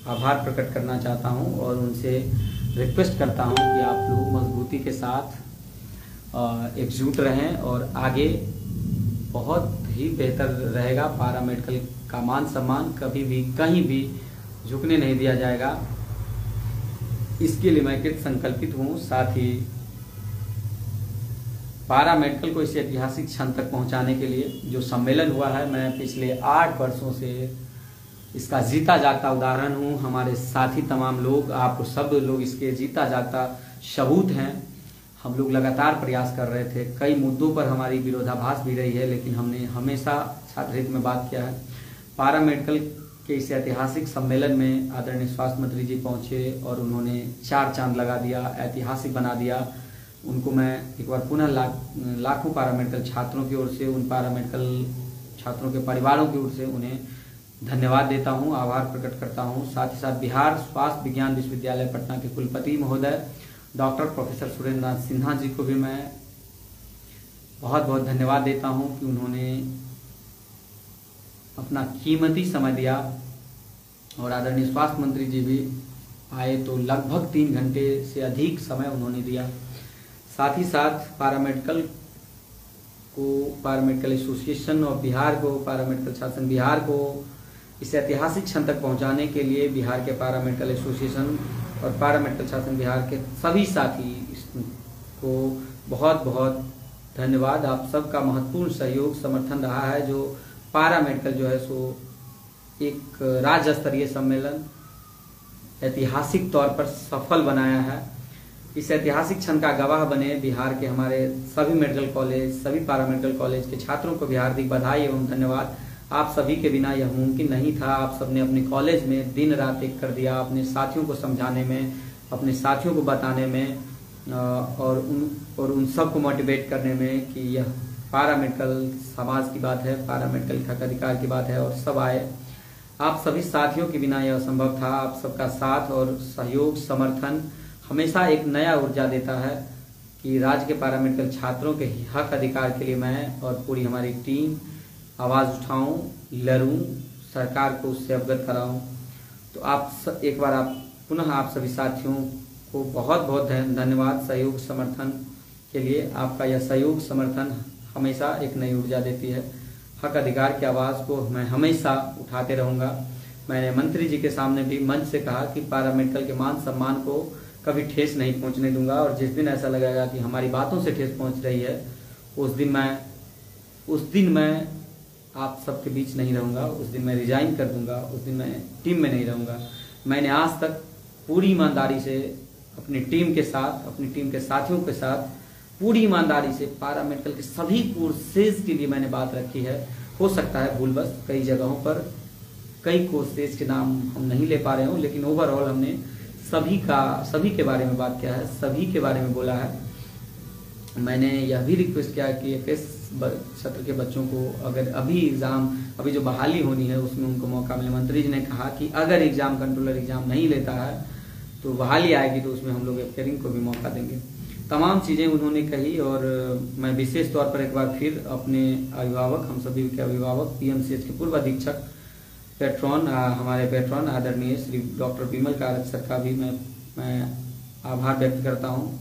आभार प्रकट करना चाहता हूं और उनसे रिक्वेस्ट करता हूं कि आप लोग मजबूती के साथ एकजुट रहें और आगे बहुत ही बेहतर रहेगा। पारा मेडिकल का मान सम्मान कभी भी कहीं भी झुकने नहीं दिया जाएगा। इसके लिए मैं कृत संकल्पित हूँ। साथ ही पारा मेडिकल को इस ऐतिहासिक क्षण तक पहुंचाने के लिए जो सम्मेलन हुआ है, मैं पिछले 8 वर्षों से इसका जीता जागता उदाहरण हूँ। हमारे साथी तमाम लोग, आप सब लोग इसके जीता जागता सबूत हैं। हम लोग लगातार प्रयास कर रहे थे, कई मुद्दों पर हमारी विरोधाभास भी रही है, लेकिन हमने हमेशा छात्र हित में बात किया है। पारा मेडिकल के इस ऐतिहासिक सम्मेलन में आदरणीय स्वास्थ्य मंत्री जी पहुंचे और उन्होंने 4 चांद लगा दिया, ऐतिहासिक बना दिया। उनको मैं एक बार पुनः लाखों पारा मेडिकल छात्रों की ओर से, उन पारा मेडिकल छात्रों के परिवारों की ओर से उन्हें धन्यवाद देता हूं, आभार प्रकट करता हूं। साथ ही साथ बिहार स्वास्थ्य विज्ञान विश्वविद्यालय पटना के कुलपति महोदय डॉक्टर प्रोफेसर सुरेंद्र नाथ सिन्हा जी को भी मैं बहुत बहुत धन्यवाद देता हूं कि उन्होंने अपना कीमती समय दिया। और आदरणीय स्वास्थ्य मंत्री जी भी आए तो लगभग 3 घंटे से अधिक समय उन्होंने दिया। साथ ही साथ पारा मेडिकल एसोसिएशन ऑफ बिहार को, पारा मेडिकल छात्र संघ बिहार को इस ऐतिहासिक क्षण तक पहुंचाने के लिए बिहार के पारा मेडिकल एसोसिएशन और पारा मेडिकल छात्र संघ बिहार के सभी साथी को बहुत बहुत धन्यवाद। आप सबका महत्वपूर्ण सहयोग समर्थन रहा है, जो पारा मेडिकल जो है सो एक राज्य स्तरीय सम्मेलन ऐतिहासिक तौर पर सफल बनाया है। इस ऐतिहासिक क्षण का गवाह बने बिहार के हमारे सभी मेडिकल कॉलेज, सभी पारा मेडिकल कॉलेज के छात्रों को भी हार्दिक बधाई एवं धन्यवाद। आप सभी के बिना यह मुमकिन नहीं था। आप सबने अपने कॉलेज में दिन रात एक कर दिया, अपने साथियों को समझाने में, अपने साथियों को बताने में और उन सबको मोटिवेट करने में कि यह पारा मेडिकल समाज की बात है, पारा मेडिकल हक अधिकार की बात है और सब आए। आप सभी साथियों के बिना यह असंभव था। आप सबका साथ और सहयोग समर्थन हमेशा एक नया ऊर्जा देता है कि राज्य के पारा मेडिकल छात्रों के हक अधिकार के लिए मैं और पूरी हमारी टीम आवाज़ उठाऊं, लड़ूं, सरकार को उससे अवगत कराऊं। तो एक बार पुनः आप सभी साथियों को बहुत बहुत धन्यवाद सहयोग समर्थन के लिए। आपका यह सहयोग समर्थन हमेशा एक नई ऊर्जा देती है। हक अधिकार की आवाज़ को मैं हमेशा उठाते रहूँगा। मैंने मंत्री जी के सामने भी मंच से कहा कि पारा मेडिकल के मान सम्मान को कभी ठेस नहीं पहुँचने दूंगा और जिस दिन ऐसा लगेगा कि हमारी बातों से ठेस पहुँच रही है, उस दिन मैं आप सबके बीच नहीं रहूँगा। उस दिन मैं रिजाइन कर दूंगा। उस दिन मैं टीम में नहीं रहूँगा। मैंने आज तक पूरी ईमानदारी से अपनी टीम के साथ, अपनी टीम के साथियों के साथ पूरी ईमानदारी से पारा मेडिकल के सभी कोर्सेज के लिए मैंने बात रखी है। हो सकता है भूल बस कई जगहों पर कई कोर्सेज के नाम हम नहीं ले पा रहे हों, लेकिन ओवरऑल हमने सभी के बारे में बात किया है, सभी के बारे में बोला है। मैंने यह भी रिक्वेस्ट किया कि एफएस सत्र के बच्चों को अगर अभी जो बहाली होनी है उसमें उनको मौका मिले। मंत्री जी ने कहा कि अगर एग्जाम कंट्रोलर एग्जाम नहीं लेता है तो बहाली आएगी तो उसमें हम लोग एफेयरिंग को भी मौका देंगे। तमाम चीज़ें उन्होंने कही और मैं विशेष तौर पर एक बार फिर अपने अभिभावक, हम सभी के अभिभावक, पीएमसीएच के पूर्व अधीक्षक हमारे पेट्रॉन आदरणीय श्री डॉक्टर विमल कारक सर का भी मैं आभार व्यक्त करता हूँ।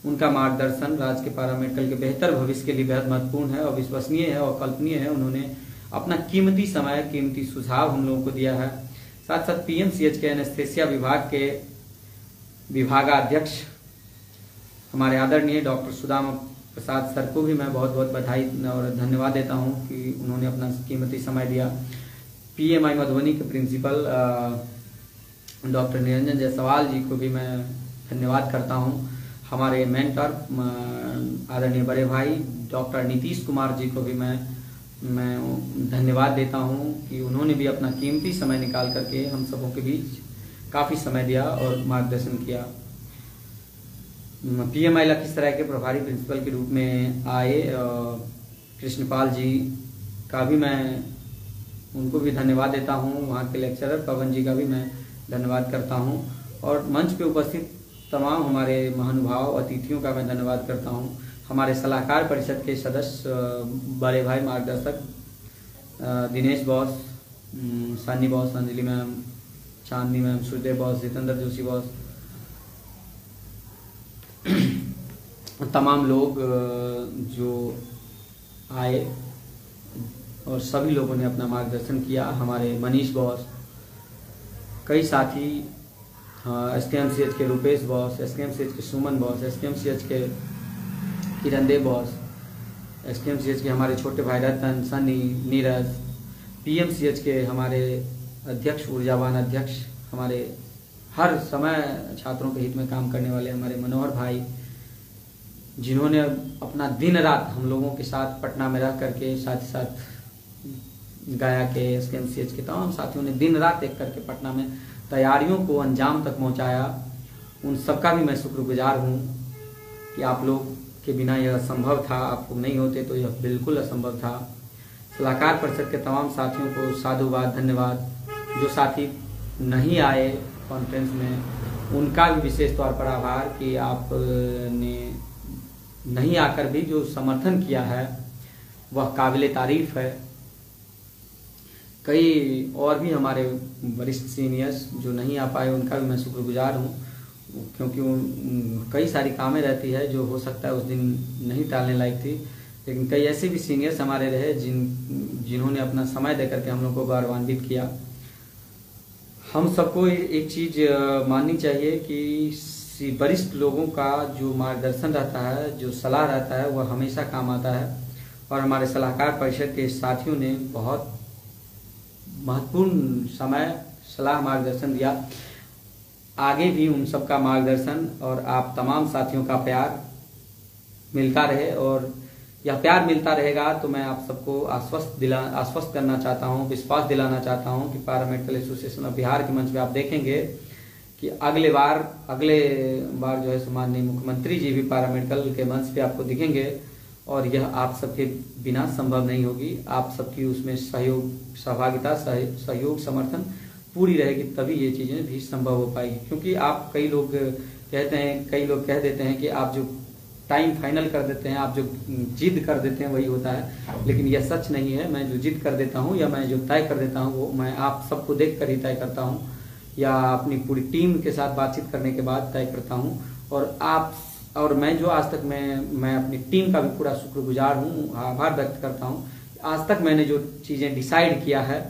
उनका मार्गदर्शन राज्य के पारा मेडिकल के बेहतर भविष्य के लिए बेहद महत्वपूर्ण है और विश्वसनीय है और कल्पनीय है। उन्होंने अपना कीमती समय, कीमती सुझाव हम लोगों को दिया है। साथ साथ पीएमसीएच के एनेस्थेसिया विभाग के विभागाध्यक्ष हमारे आदरणीय डॉक्टर सुदामा प्रसाद सर को भी मैं बहुत बहुत बधाई और धन्यवाद देता हूं कि उन्होंने अपना कीमती समय दिया। पीएमआई मधुबनी के प्रिंसिपल डॉक्टर निरंजन जायसवाल जी को भी मैं धन्यवाद करता हूं। हमारे मेंटर आदरणीय बड़े भाई डॉक्टर नीतीश कुमार जी को भी मैं धन्यवाद देता हूं कि उन्होंने भी अपना कीमती समय निकाल करके हम सबों के बीच काफ़ी समय दिया और मार्गदर्शन किया। पीएमआई लखीसराय के प्रभारी प्रिंसिपल के रूप में आए कृष्णपाल जी का भी मैं उनको भी धन्यवाद देता हूं। वहाँ के लेक्चरर पवन जी का भी मैं धन्यवाद करता हूं और मंच पे उपस्थित तमाम हमारे महानुभाव अतिथियों का मैं धन्यवाद करता हूं। हमारे सलाहकार परिषद के सदस्य बड़े भाई मार्गदर्शक Dinesh boss, Sunny boss, Anjali ma'am, Chandni ma'am, Suryadev boss, Jitendra Joshi boss, तमाम लोग जो आए और सभी लोगों ने अपना मार्गदर्शन किया। हमारे मनीष बॉस, कई साथी, SKMCH के रुपेश बॉस, SKMCH के सुमन बॉस, SKMCH के किरण देव बॉस, SKMCH के हमारे छोटे भाई रतन, सनी, नीरज, PMCH के हमारे अध्यक्ष, ऊर्जावान अध्यक्ष, हमारे हर समय छात्रों के हित में काम करने वाले हमारे मनोहर भाई, जिन्होंने अपना दिन रात हम लोगों के साथ पटना में रह करके, साथ ही साथ गया के SKMCH के तमाम साथियों ने दिन रात एक करके पटना में तैयारियों को अंजाम तक पहुंचाया। उन सबका भी मैं शुक्रगुजार हूं कि आप लोग के बिना यह असंभव था, आप लोग नहीं होते तो यह बिल्कुल असंभव था। सलाहकार परिषद के तमाम साथियों को साधुवाद, धन्यवाद। जो साथी नहीं आए कॉन्फ्रेंस में, उनका भी विशेष तौर पर आभार कि आपने नहीं आकर भी जो समर्थन किया है वह काबिले तारीफ है। कई और भी हमारे वरिष्ठ सीनियर्स जो नहीं आ पाए, उनका भी मैं शुक्रगुजार हूँ, क्योंकि कई सारी कामें रहती है जो हो सकता है उस दिन नहीं टालने लायक थी, लेकिन कई ऐसे भी सीनियर्स हमारे रहे जिन्होंने अपना समय देकर के हम लोग को गौरवान्वित किया। हम सबको एक चीज माननी चाहिए कि वरिष्ठ लोगों का जो मार्गदर्शन रहता है, जो सलाह रहता है, वह हमेशा काम आता है। और हमारे सलाहकार परिषद के साथियों ने बहुत महत्वपूर्ण समय सलाह मार्गदर्शन दिया। आगे भी उन सबका मार्गदर्शन और आप तमाम साथियों का प्यार मिलता रहे, और यह प्यार मिलता रहेगा तो मैं आप सबको आश्वस्त करना चाहता हूँ, विश्वास दिलाना चाहता हूँ कि para medical association of Bihar के मंच पे आप देखेंगे कि अगले बार जो है माननीय मुख्यमंत्री जी भी पैरा मेडिकल के मंच पे आपको दिखेंगे, और यह आप सबके बिना संभव नहीं होगी। आप सबकी उसमें सहयोग, सहभागिता, सहयोग, समर्थन पूरी रहेगी, तभी ये चीजें भी संभव हो पाएगी। क्योंकि आप कई लोग कह देते हैं कि आप जो टाइम फाइनल कर देते हैं, आप जो जिद कर देते हैं वही होता है, लेकिन यह सच नहीं है। मैं जो जिद कर देता हूँ या मैं जो तय कर देता हूँ वो मैं आप सबको देख कर ही तय करता हूँ, या अपनी पूरी टीम के साथ बातचीत करने के बाद तय करता हूँ। और मैं जो आज तक मैं अपनी टीम का भी पूरा शुक्रगुजार हूँ, आभार व्यक्त करता हूँ। आज तक मैंने जो चीजें डिसाइड किया है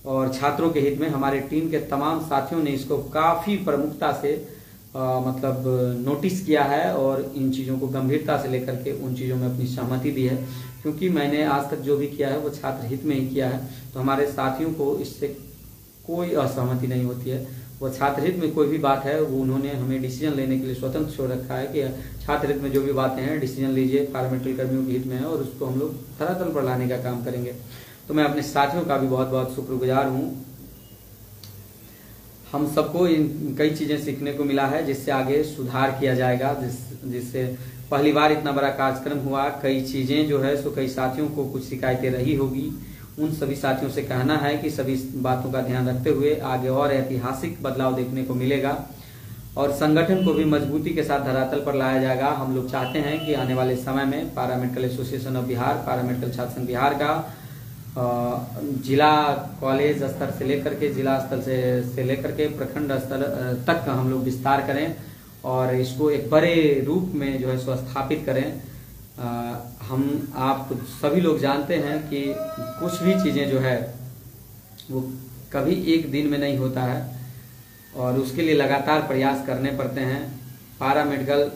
और छात्रों के हित में, हमारे टीम के तमाम साथियों ने इसको काफी प्रमुखता से मतलब नोटिस किया है और इन चीजों को गंभीरता से लेकर के उन चीजों में अपनी सहमति दी है। क्योंकि मैंने आज तक जो भी किया है वो छात्र हित में ही किया है, तो हमारे साथियों को इससे कोई असहमति नहीं होती है। वो छात्र हित में कोई भी बात है वो उन्होंने हमें डिसीजन लेने के लिए स्वतंत्र छोड़ रखा है कि छात्र हित में जो भी बातें हैं डिसीजन लीजिए, पैरामेडिकल कर्मियों के हित में है और उसको हम लोग धरातल पर लाने का काम करेंगे। तो मैं अपने साथियों का भी बहुत बहुत शुक्रगुजार हूँ। हम सबको इन कई चीजें सीखने को मिला है जिससे आगे सुधार किया जाएगा, जिससे पहली बार इतना बड़ा कार्यक्रम हुआ, कई चीजें जो है सो कई साथियों को कुछ शिकायतें रही होगी, उन सभी साथियों से कहना है कि सभी बातों का ध्यान रखते हुए आगे और ऐतिहासिक बदलाव देखने को मिलेगा और संगठन को भी मजबूती के साथ धरातल पर लाया जाएगा। हम लोग चाहते हैं कि आने वाले समय में para medical association of Bihar, para medical छात्र संघ बिहार का जिला कॉलेज स्तर से लेकर के जिला स्तर से लेकर के प्रखंड स्तर तक का हम लोग विस्तार करें और इसको एक बड़े रूप में जो है सो स्थापित करें। हम आप सभी लोग जानते हैं कि कुछ भी चीजें जो है वो कभी एक दिन में नहीं होता है और उसके लिए लगातार प्रयास करने पड़ते हैं। पैरा मेडिकल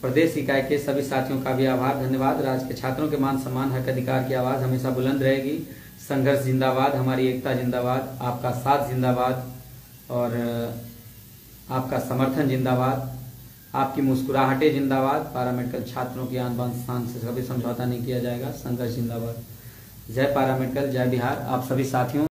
प्रदेश इकाई के सभी साथियों का भी आभार, धन्यवाद। राज्य के छात्रों के मान सम्मान हक अधिकार की आवाज हमेशा बुलंद रहेगी। संघर्ष जिंदाबाद, हमारी एकता जिंदाबाद, आपका साथ जिंदाबाद और आपका समर्थन जिंदाबाद, आपकी मुस्कुराहटें जिंदाबाद। पैरा मेडिकल छात्रों की आन बान शान से कभी समझौता नहीं किया जाएगा। संघर्ष जिंदाबाद। जय पैरा मेडिकल, जय बिहार। आप सभी साथियों